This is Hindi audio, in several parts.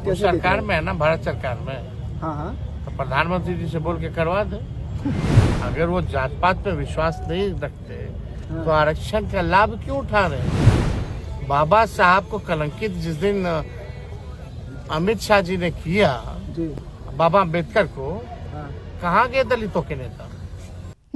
कैसे सरकार में है ना, भारत सरकार में। हाँ हाँ, तो प्रधानमंत्री जी से बोल के करवा दे। अगर वो जात पात पे विश्वास नहीं रखते तो आरक्षण का लाभ क्यों उठा रहे हैं? बाबा साहब को कलंकित जिस दिन अमित शाह जी ने किया, जी बाबा अम्बेडकर को, हाँ। कहाँ गए दलितों के नेता?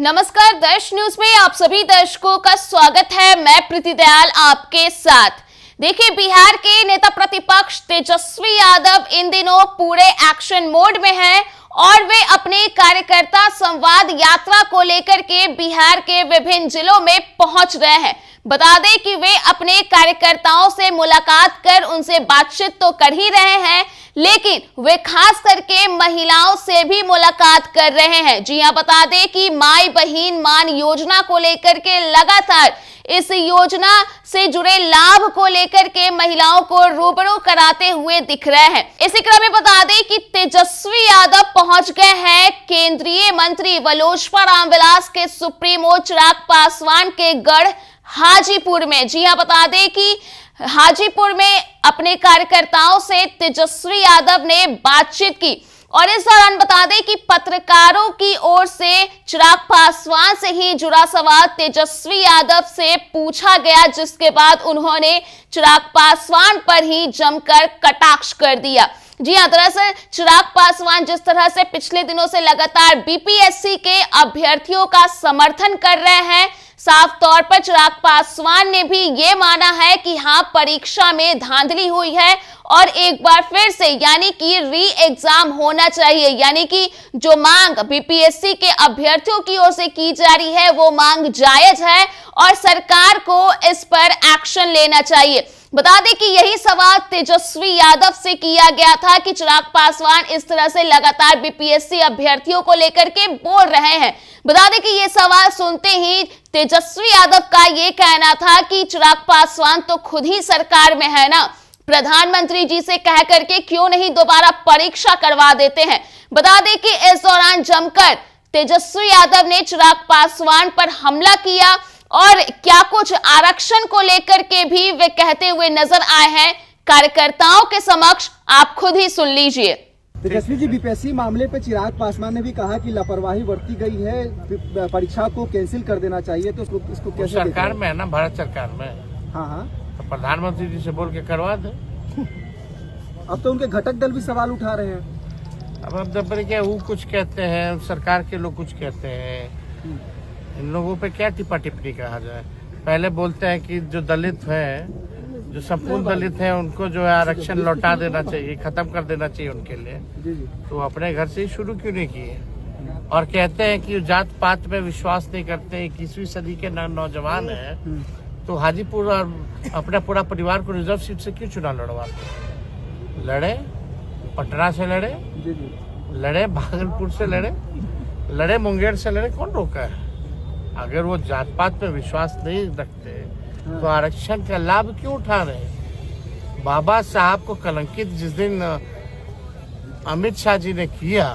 नमस्कार, दर्श न्यूज में आप सभी दर्शकों का स्वागत है। मैं प्रीति दयाल आपके साथ। देखिए, बिहार के नेता प्रतिपक्ष तेजस्वी यादव इन दिनों पूरे एक्शन मोड में हैं और वे अपने कार्यकर्ता संवाद यात्रा को लेकर के बिहार के विभिन्न जिलों में पहुंच रहे हैं। बता दें कि वे अपने कार्यकर्ताओं से मुलाकात कर उनसे बातचीत तो कर ही रहे हैं, लेकिन वे खास करके महिलाओं से भी मुलाकात कर रहे हैं। जी हां, बता दें कि माई बहिन मान योजना को लेकर के लगातार इस योजना से जुड़े लाभ को लेकर के महिलाओं को रूबरू कराते हुए दिख रहे हैं। इसी क्रम में बता दें कि तेजस्वी यादव पहुंच गए हैं केंद्रीय मंत्री व लोजपा रामविलास के सुप्रीमो चिराग पासवान के गढ़ हाजीपुर में। जी हां, बता दें कि हाजीपुर में अपने कार्यकर्ताओं से तेजस्वी यादव ने बातचीत की और इस दौरान बता दें कि पत्रकारों की ओर से चिराग पासवान से ही जुड़ा सवाल तेजस्वी यादव से पूछा गया, जिसके बाद उन्होंने चिराग पासवान पर ही जमकर कटाक्ष कर दिया। जी हां, दरअसल चिराग पासवान जिस तरह से पिछले दिनों से लगातार बीपीएससी के अभ्यर्थियों का समर्थन कर रहे हैं, साफ तौर पर चिराग पासवान ने भी ये माना है कि हाँ, परीक्षा में धांधली हुई है और एक बार फिर से यानी कि री एग्जाम होना चाहिए। यानी कि जो मांग बीपीएससी के अभ्यर्थियों की ओर से की जा रही है वो मांग जायज है और सरकार को इस पर एक्शन लेना चाहिए। बता दें कि यही सवाल तेजस्वी यादव से किया गया था कि चिराग पासवान इस तरह से लगातार बीपीएससी अभ्यर्थियों को लेकर के बोल रहे हैं। बता दें कि ये सवाल सुनते ही तेजस्वी यादव का ये कहना था कि चिराग पासवान तो खुद ही सरकार में है ना, प्रधानमंत्री जी से कह करके क्यों नहीं दोबारा परीक्षा करवा देते हैं। बता दें कि इस दौरान जमकर तेजस्वी यादव ने चिराग पासवान पर हमला किया और क्या कुछ आरक्षण को लेकर के भी वे कहते हुए नजर आए हैं कार्यकर्ताओं के समक्ष, आप खुद ही सुन लीजिए। तेजस्वी जी, बीपीएससी मामले पे चिराग पासवान ने भी कहा कि लापरवाही बरती गई है, परीक्षा को कैंसिल कर देना चाहिए, तो इसको कैसे सरकार में है ना, भारत सरकार में। हाँ हाँ, तो प्रधानमंत्री जी से बोल के करवा दे। अब तो उनके घटक दल भी सवाल उठा रहे हैं। अब जब क्या वो कुछ कहते हैं, सरकार के लोग कुछ कहते हैं, इन लोगों पे क्या टिप्पा टिप्पणी कहा जाए। पहले बोलते हैं कि जो दलित है, जो संपूर्ण दलित है, उनको जो है आरक्षण लौटा देना चाहिए, खत्म कर देना चाहिए उनके लिए। तो अपने घर से ही शुरू क्यों नहीं किए? और कहते हैं कि जात पात में विश्वास नहीं करते, 21वीं सदी के नौजवान है, तो हाजीपुर और अपना पूरा परिवार को रिजर्व सीट से क्यों चुनाव लड़वाते? लड़े, पटना से लड़े, भागलपुर से लड़े, मुंगेर से लड़े, कौन रोका है? अगर वो जात पात पे विश्वास नहीं रखते तो आरक्षण का लाभ क्यों उठा रहे हैं? बाबा साहब को कलंकित जिस दिन अमित शाह जी ने किया,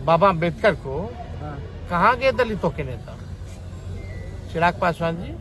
बाबा अम्बेडकर को, कहाँ गए दलितों के नेता? चिराग पासवान जी।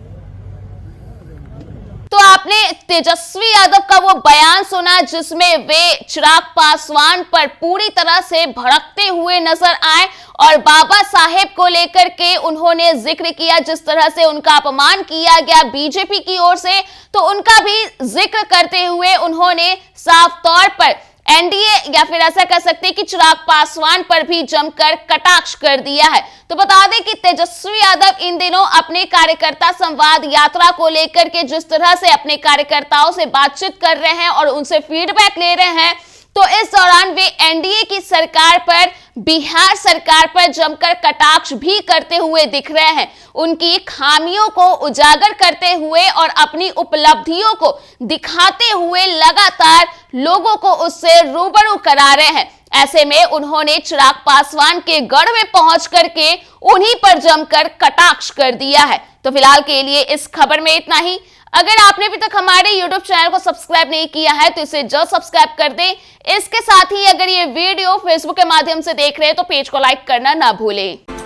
तो आपने तेजस्वी यादव का वो बयान सुना जिसमें वे चिराग पासवान पर पूरी तरह से भड़कते हुए नजर आए और बाबा साहेब को लेकर के उन्होंने जिक्र किया, जिस तरह से उनका अपमान किया गया बीजेपी की ओर से, तो उनका भी जिक्र करते हुए उन्होंने साफ तौर पर एनडीए या फिर ऐसा कह सकते हैं कि चिराग पासवान पर भी जमकर कटाक्ष कर दिया है। तो बता दें कि तेजस्वी यादव इन दिनों अपने कार्यकर्ता संवाद यात्रा को लेकर के जिस तरह से अपने कार्यकर्ताओं से बातचीत कर रहे हैं और उनसे फीडबैक ले रहे हैं, तो इस दौरान वे एनडीए की सरकार पर, बिहार सरकार पर जमकर कटाक्ष भी करते हुए दिख रहे हैं। उनकी खामियों को उजागर करते हुए और अपनी उपलब्धियों को दिखाते हुए लगातार लोगों को उससे रूबरू करा रहे हैं। ऐसे में उन्होंने चिराग पासवान के गढ़ में पहुंच करके उन्हीं पर जमकर कटाक्ष कर दिया है। तो फिलहाल के लिए इस खबर में इतना ही। अगर आपने अभी तक हमारे YouTube चैनल को सब्सक्राइब नहीं किया है तो इसे जल्द सब्सक्राइब कर दें। इसके साथ ही अगर ये वीडियो Facebook के माध्यम से देख रहे हैं तो पेज को लाइक करना ना भूलें।